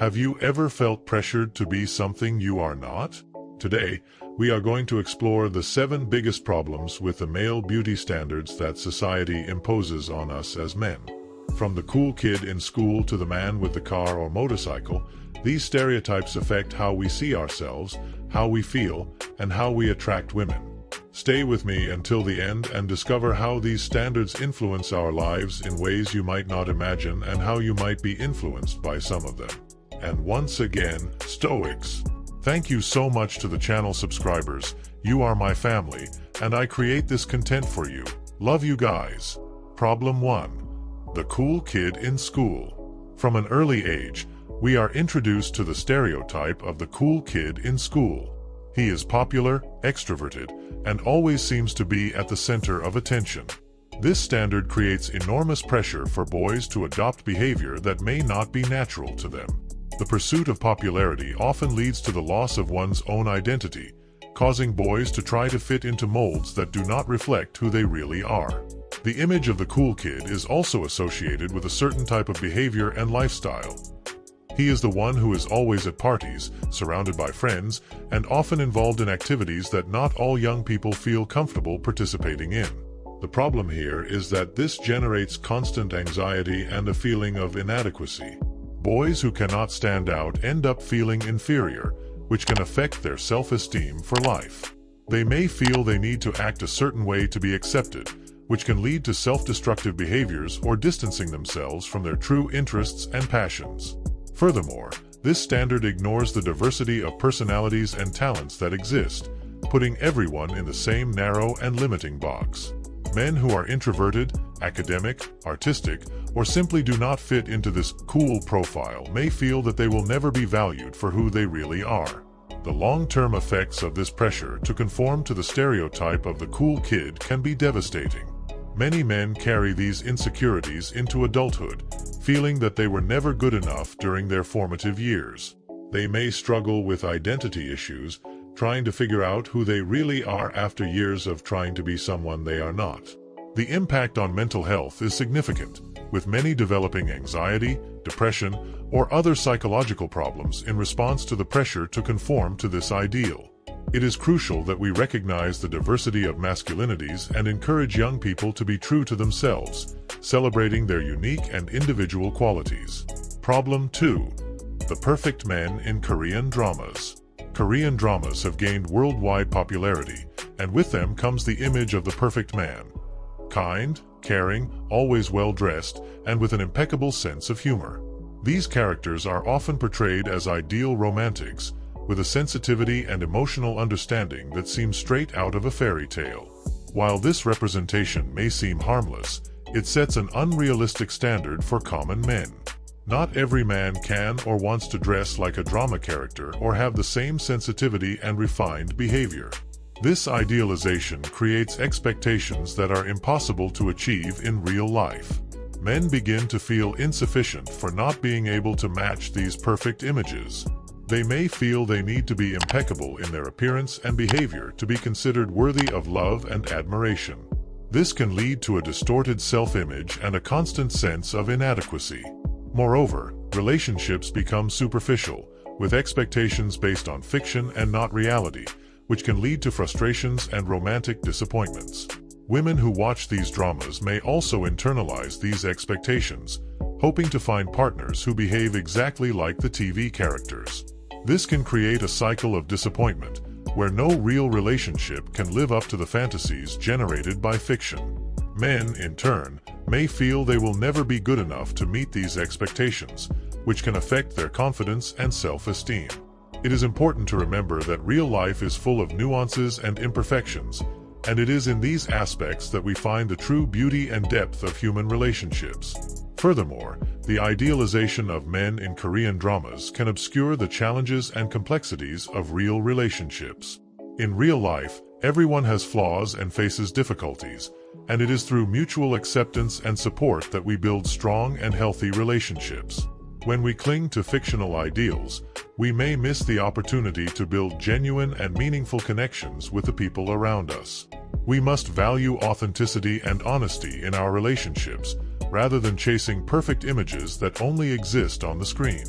Have you ever felt pressured to be something you are not? Today, we are going to explore the 7 biggest problems with the male beauty standards that society imposes on us as men. From the cool kid in school to the man with the car or motorcycle, these stereotypes affect how we see ourselves, how we feel, and how we attract women. Stay with me until the end and discover how these standards influence our lives in ways you might not imagine and how you might be influenced by some of them. And once again, Stoics. Thank you so much to the channel subscribers. You are my family, and I create this content for you. Love you guys. Problem 1. The cool kid in school. From an early age, we are introduced to the stereotype of the cool kid in school. He is popular, extroverted, and always seems to be at the center of attention. This standard creates enormous pressure for boys to adopt behavior that may not be natural to them. The pursuit of popularity often leads to the loss of one's own identity, causing boys to try to fit into molds that do not reflect who they really are. The image of the cool kid is also associated with a certain type of behavior and lifestyle. He is the one who is always at parties, surrounded by friends, and often involved in activities that not all young people feel comfortable participating in. The problem here is that this generates constant anxiety and a feeling of inadequacy. Boys who cannot stand out end up feeling inferior, which can affect their self-esteem for life. They may feel they need to act a certain way to be accepted, which can lead to self-destructive behaviors or distancing themselves from their true interests and passions. Furthermore, this standard ignores the diversity of personalities and talents that exist, putting everyone in the same narrow and limiting box. Men who are introverted, academic, artistic, or simply do not fit into this cool profile may feel that they will never be valued for who they really are. The long-term effects of this pressure to conform to the stereotype of the cool kid can be devastating. Many men carry these insecurities into adulthood, feeling that they were never good enough during their formative years. They may struggle with identity issues, trying to figure out who they really are after years of trying to be someone they are not. The impact on mental health is significant, with many developing anxiety, depression, or other psychological problems in response to the pressure to conform to this ideal. It is crucial that we recognize the diversity of masculinities and encourage young people to be true to themselves, celebrating their unique and individual qualities. Problem 2. The perfect men in Korean dramas. Korean dramas have gained worldwide popularity, and with them comes the image of the perfect man. Kind, caring, always well-dressed, and with an impeccable sense of humor. These characters are often portrayed as ideal romantics, with a sensitivity and emotional understanding that seems straight out of a fairy tale. While this representation may seem harmless, it sets an unrealistic standard for common men. Not every man can or wants to dress like a drama character or have the same sensitivity and refined behavior. This idealization creates expectations that are impossible to achieve in real life. Men begin to feel insufficient for not being able to match these perfect images. They may feel they need to be impeccable in their appearance and behavior to be considered worthy of love and admiration. This can lead to a distorted self-image and a constant sense of inadequacy. Moreover, relationships become superficial, with expectations based on fiction and not reality, which can lead to frustrations and romantic disappointments. Women who watch these dramas may also internalize these expectations, hoping to find partners who behave exactly like the TV characters. This can create a cycle of disappointment, where no real relationship can live up to the fantasies generated by fiction. Men, in turn, may feel they will never be good enough to meet these expectations, which can affect their confidence and self-esteem. It is important to remember that real life is full of nuances and imperfections, and it is in these aspects that we find the true beauty and depth of human relationships. Furthermore, the idealization of men in Korean dramas can obscure the challenges and complexities of real relationships. In real life, everyone has flaws and faces difficulties, and it is through mutual acceptance and support that we build strong and healthy relationships. When we cling to fictional ideals, we may miss the opportunity to build genuine and meaningful connections with the people around us. We must value authenticity and honesty in our relationships, rather than chasing perfect images that only exist on the screen.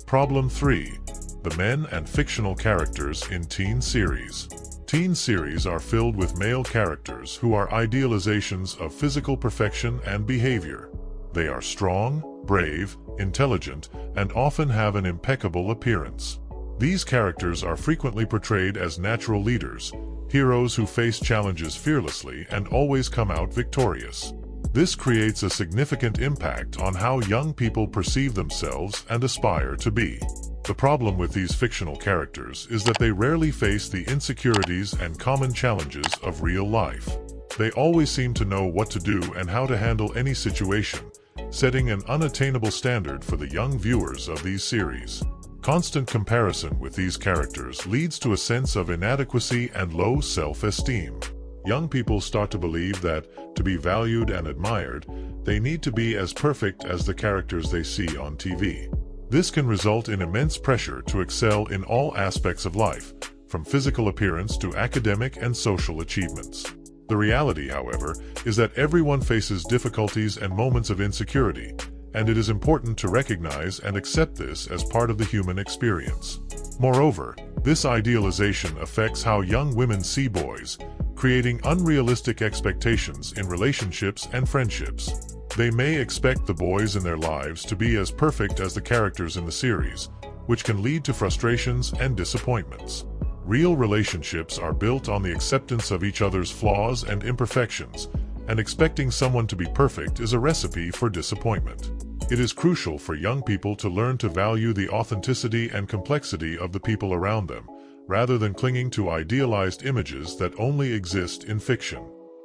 Problem 3. The men and fictional characters in teen series. Teen series are filled with male characters who are idealizations of physical perfection and behavior. They are strong, brave, intelligent, and often have an impeccable appearance. These characters are frequently portrayed as natural leaders, heroes who face challenges fearlessly and always come out victorious. This creates a significant impact on how young people perceive themselves and aspire to be. The problem with these fictional characters is that they rarely face the insecurities and common challenges of real life. They always seem to know what to do and how to handle any situation, setting an unattainable standard for the young viewers of these series. Constant comparison with these characters leads to a sense of inadequacy and low self-esteem. Young people start to believe that, to be valued and admired, they need to be as perfect as the characters they see on TV. This can result in immense pressure to excel in all aspects of life, from physical appearance to academic and social achievements. The reality, however, is that everyone faces difficulties and moments of insecurity, and it is important to recognize and accept this as part of the human experience. Moreover, this idealization affects how young women see boys, creating unrealistic expectations in relationships and friendships. They may expect the boys in their lives to be as perfect as the characters in the series, which can lead to frustrations and disappointments. Real relationships are built on the acceptance of each other's flaws and imperfections, and expecting someone to be perfect is a recipe for disappointment. It is crucial for young people to learn to value the authenticity and complexity of the people around them, rather than clinging to idealized images that only exist in fiction.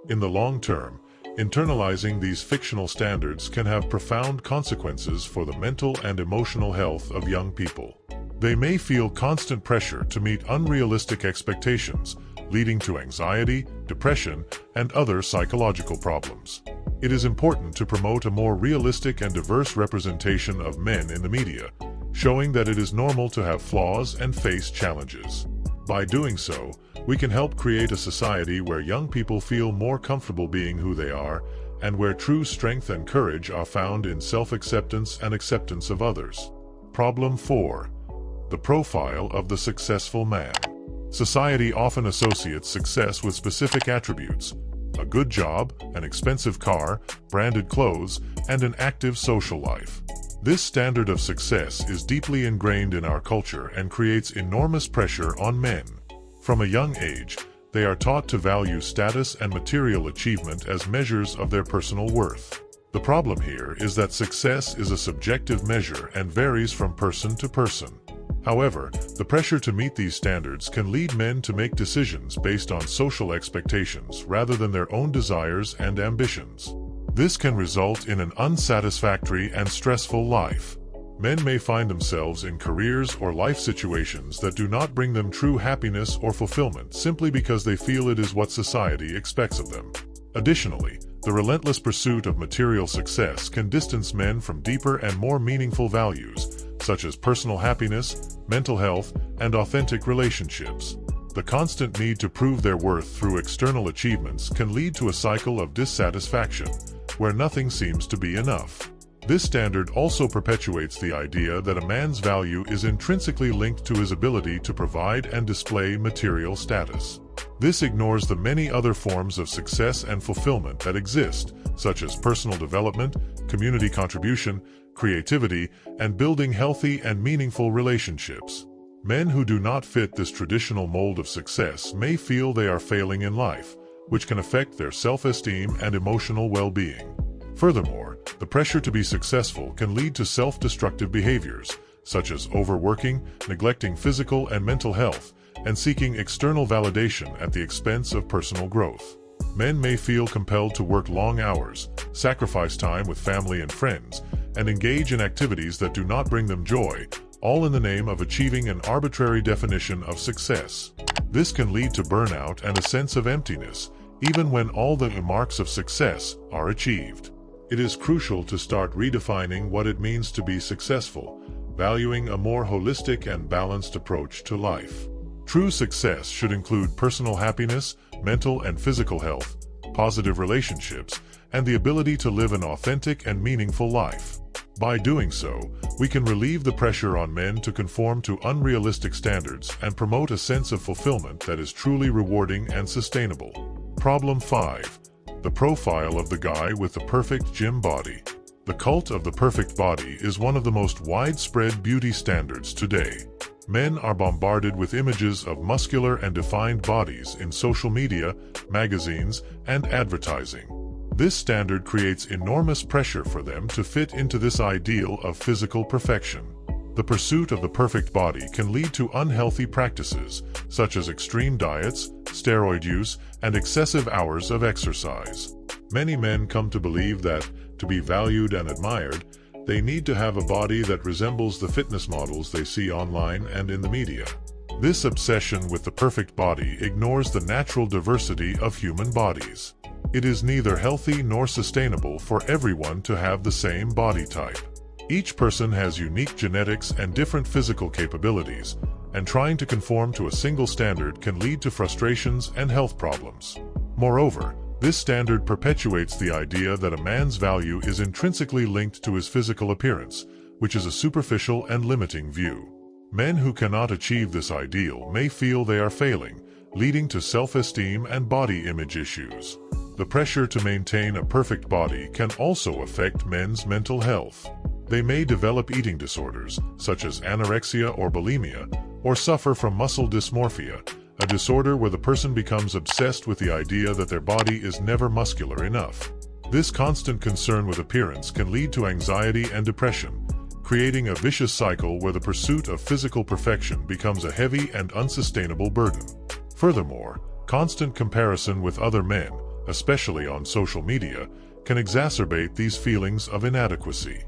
In the long term, internalizing these fictional standards can have profound consequences for the mental and emotional health of young people. They may feel constant pressure to meet unrealistic expectations, leading to anxiety, depression, and other psychological problems. It is important to promote a more realistic and diverse representation of men in the media, showing that it is normal to have flaws and face challenges. By doing so, we can help create a society where young people feel more comfortable being who they are, and where true strength and courage are found in self-acceptance and acceptance of others. Problem 4. The profile of the successful man. Society often associates success with specific attributes: a good job, an expensive car, branded clothes, and an active social life. This standard of success is deeply ingrained in our culture and creates enormous pressure on men. From a young age, they are taught to value status and material achievement as measures of their personal worth. The problem here is that success is a subjective measure and varies from person to person. However, the pressure to meet these standards can lead men to make decisions based on social expectations rather than their own desires and ambitions. This can result in an unsatisfactory and stressful life. Men may find themselves in careers or life situations that do not bring them true happiness or fulfillment simply because they feel it is what society expects of them. Additionally, the relentless pursuit of material success can distance men from deeper and more meaningful values, such as personal happiness, mental health, and authentic relationships. The constant need to prove their worth through external achievements can lead to a cycle of dissatisfaction, where nothing seems to be enough. This standard also perpetuates the idea that a man's value is intrinsically linked to his ability to provide and display material status. This ignores the many other forms of success and fulfillment that exist, such as personal development, community contribution, creativity, and building healthy and meaningful relationships. Men who do not fit this traditional mold of success may feel they are failing in life, which can affect their self-esteem and emotional well-being. Furthermore, the pressure to be successful can lead to self-destructive behaviors, such as overworking, neglecting physical and mental health, and seeking external validation at the expense of personal growth. Men may feel compelled to work long hours, sacrifice time with family and friends, and engage in activities that do not bring them joy, all in the name of achieving an arbitrary definition of success. This can lead to burnout and a sense of emptiness, even when all the marks of success are achieved. It is crucial to start redefining what it means to be successful, valuing a more holistic and balanced approach to life. True success should include personal happiness, mental and physical health, positive relationships, and the ability to live an authentic and meaningful life. By doing so, we can relieve the pressure on men to conform to unrealistic standards and promote a sense of fulfillment that is truly rewarding and sustainable. Problem 5. The profile of the guy with the perfect gym body. The cult of the perfect body is one of the most widespread beauty standards today. Men are bombarded with images of muscular and defined bodies in social media, magazines, and advertising. This standard creates enormous pressure for them to fit into this ideal of physical perfection. The pursuit of the perfect body can lead to unhealthy practices, such as extreme diets, steroid use, and excessive hours of exercise. Many men come to believe that, to be valued and admired, they need to have a body that resembles the fitness models they see online and in the media. This obsession with the perfect body ignores the natural diversity of human bodies. It is neither healthy nor sustainable for everyone to have the same body type. Each person has unique genetics and different physical capabilities, and trying to conform to a single standard can lead to frustrations and health problems. Moreover, this standard perpetuates the idea that a man's value is intrinsically linked to his physical appearance, which is a superficial and limiting view. Men who cannot achieve this ideal may feel they are failing, leading to self-esteem and body image issues. The pressure to maintain a perfect body can also affect men's mental health. They may develop eating disorders, such as anorexia or bulimia, or suffer from muscle dysmorphia, a disorder where the person becomes obsessed with the idea that their body is never muscular enough. This constant concern with appearance can lead to anxiety and depression, creating a vicious cycle where the pursuit of physical perfection becomes a heavy and unsustainable burden. Furthermore, constant comparison with other men, especially on social media, can exacerbate these feelings of inadequacy.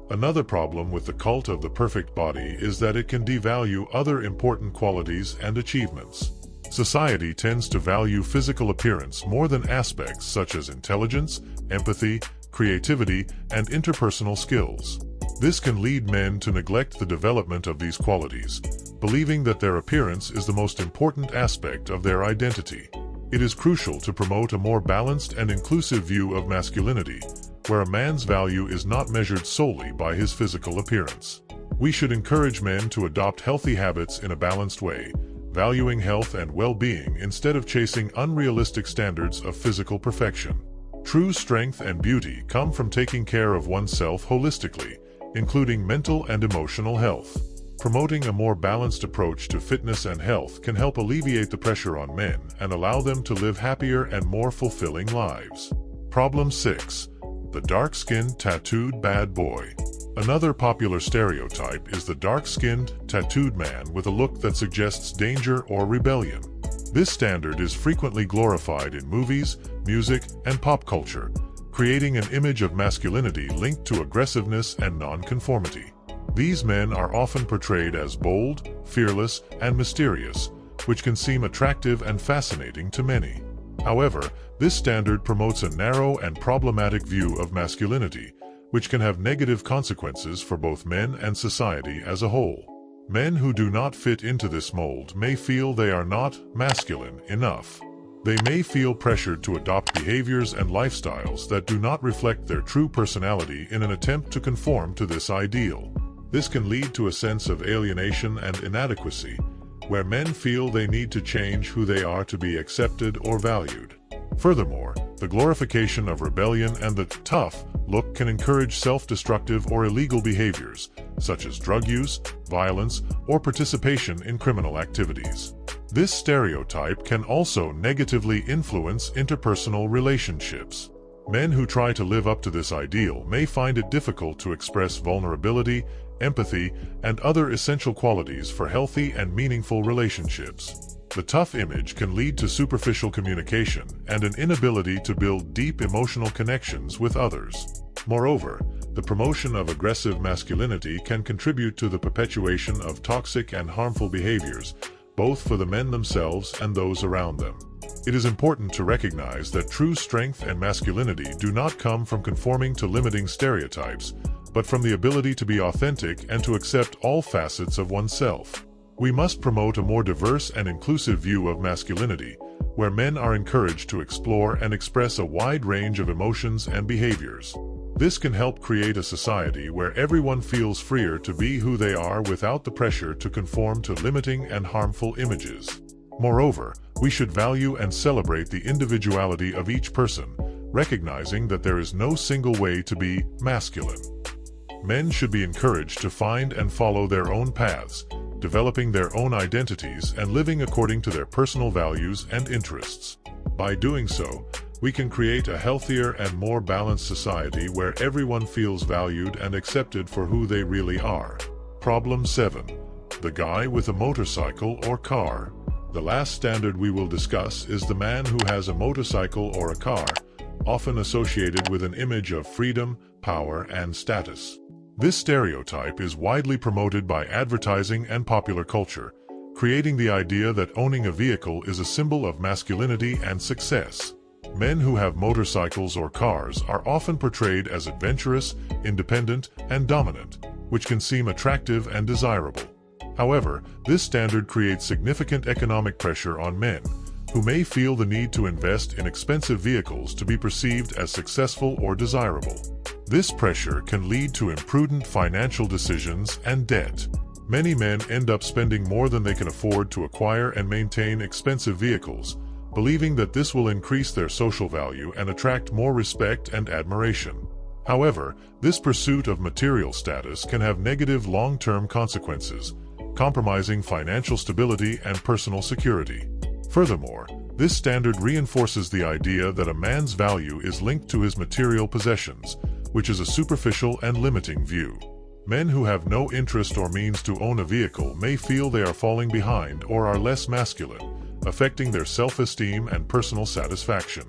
Another problem with the cult of the perfect body is that it can devalue other important qualities and achievements. Society tends to value physical appearance more than aspects such as intelligence, empathy, creativity, and interpersonal skills. This can lead men to neglect the development of these qualities, believing that their appearance is the most important aspect of their identity. It is crucial to promote a more balanced and inclusive view of masculinity, where a man's value is not measured solely by his physical appearance. We should encourage men to adopt healthy habits in a balanced way, valuing health and well-being instead of chasing unrealistic standards of physical perfection. True strength and beauty come from taking care of oneself holistically, including mental and emotional health. Promoting a more balanced approach to fitness and health can help alleviate the pressure on men and allow them to live happier and more fulfilling lives. Problem 6. The dark-skinned, tattooed bad boy. Another popular stereotype is the dark-skinned, tattooed man with a look that suggests danger or rebellion. This standard is frequently glorified in movies, music, and pop culture, creating an image of masculinity linked to aggressiveness and nonconformity. These men are often portrayed as bold, fearless, and mysterious, which can seem attractive and fascinating to many. However, this standard promotes a narrow and problematic view of masculinity, which can have negative consequences for both men and society as a whole. Men who do not fit into this mold may feel they are not masculine enough. They may feel pressured to adopt behaviors and lifestyles that do not reflect their true personality in an attempt to conform to this ideal. This can lead to a sense of alienation and inadequacy, where men feel they need to change who they are to be accepted or valued. Furthermore, the glorification of rebellion and the tough look can encourage self-destructive or illegal behaviors, such as drug use, violence, or participation in criminal activities. This stereotype can also negatively influence interpersonal relationships. Men who try to live up to this ideal may find it difficult to express vulnerability, empathy, and other essential qualities for healthy and meaningful relationships. The tough image can lead to superficial communication and an inability to build deep emotional connections with others. Moreover, the promotion of aggressive masculinity can contribute to the perpetuation of toxic and harmful behaviors, both for the men themselves and those around them. It is important to recognize that true strength and masculinity do not come from conforming to limiting stereotypes, but from the ability to be authentic and to accept all facets of oneself. We must promote a more diverse and inclusive view of masculinity, where men are encouraged to explore and express a wide range of emotions and behaviors. This can help create a society where everyone feels freer to be who they are without the pressure to conform to limiting and harmful images. Moreover, we should value and celebrate the individuality of each person, recognizing that there is no single way to be masculine. Men should be encouraged to find and follow their own paths, developing their own identities and living according to their personal values and interests. By doing so, we can create a healthier and more balanced society where everyone feels valued and accepted for who they really are. Problem 7. The guy with a motorcycle or car. The last standard we will discuss is the man who has a motorcycle or a car, often associated with an image of freedom, power, and status. This stereotype is widely promoted by advertising and popular culture, creating the idea that owning a vehicle is a symbol of masculinity and success. Men who have motorcycles or cars are often portrayed as adventurous, independent, and dominant, which can seem attractive and desirable. However, this standard creates significant economic pressure on men, who may feel the need to invest in expensive vehicles to be perceived as successful or desirable. This pressure can lead to imprudent financial decisions and debt. Many men end up spending more than they can afford to acquire and maintain expensive vehicles, believing that this will increase their social value and attract more respect and admiration. However, this pursuit of material status can have negative long-term consequences, compromising financial stability and personal security. Furthermore, this standard reinforces the idea that a man's value is linked to his material possessions, which is a superficial and limiting view. Men who have no interest or means to own a vehicle may feel they are falling behind or are less masculine, affecting their self-esteem and personal satisfaction.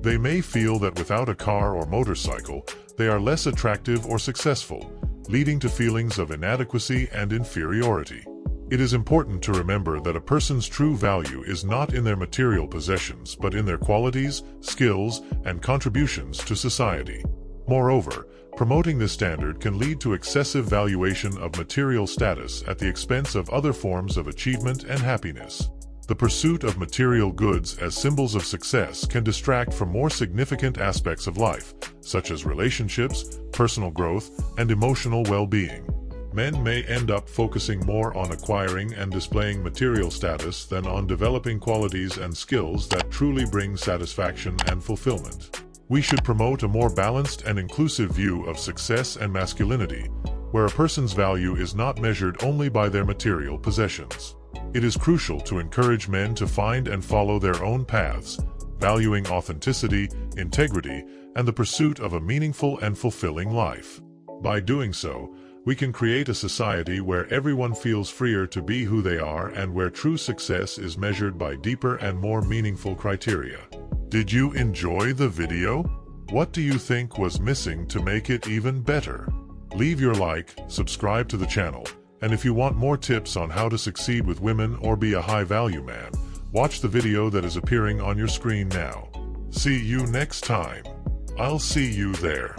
They may feel that without a car or motorcycle, they are less attractive or successful, leading to feelings of inadequacy and inferiority. It is important to remember that a person's true value is not in their material possessions but in their qualities, skills, and contributions to society. Moreover, promoting this standard can lead to excessive valuation of material status at the expense of other forms of achievement and happiness. The pursuit of material goods as symbols of success can distract from more significant aspects of life, such as relationships, personal growth, and emotional well-being. Men may end up focusing more on acquiring and displaying material status than on developing qualities and skills that truly bring satisfaction and fulfillment. We should promote a more balanced and inclusive view of success and masculinity, where a person's value is not measured only by their material possessions. It is crucial to encourage men to find and follow their own paths, valuing authenticity, integrity, and the pursuit of a meaningful and fulfilling life. By doing so, we can create a society where everyone feels freer to be who they are and where true success is measured by deeper and more meaningful criteria. Did you enjoy the video? What do you think was missing to make it even better? Leave your like, subscribe to the channel, and if you want more tips on how to succeed with women or be a high-value man, watch the video that is appearing on your screen now. See you next time. I'll see you there.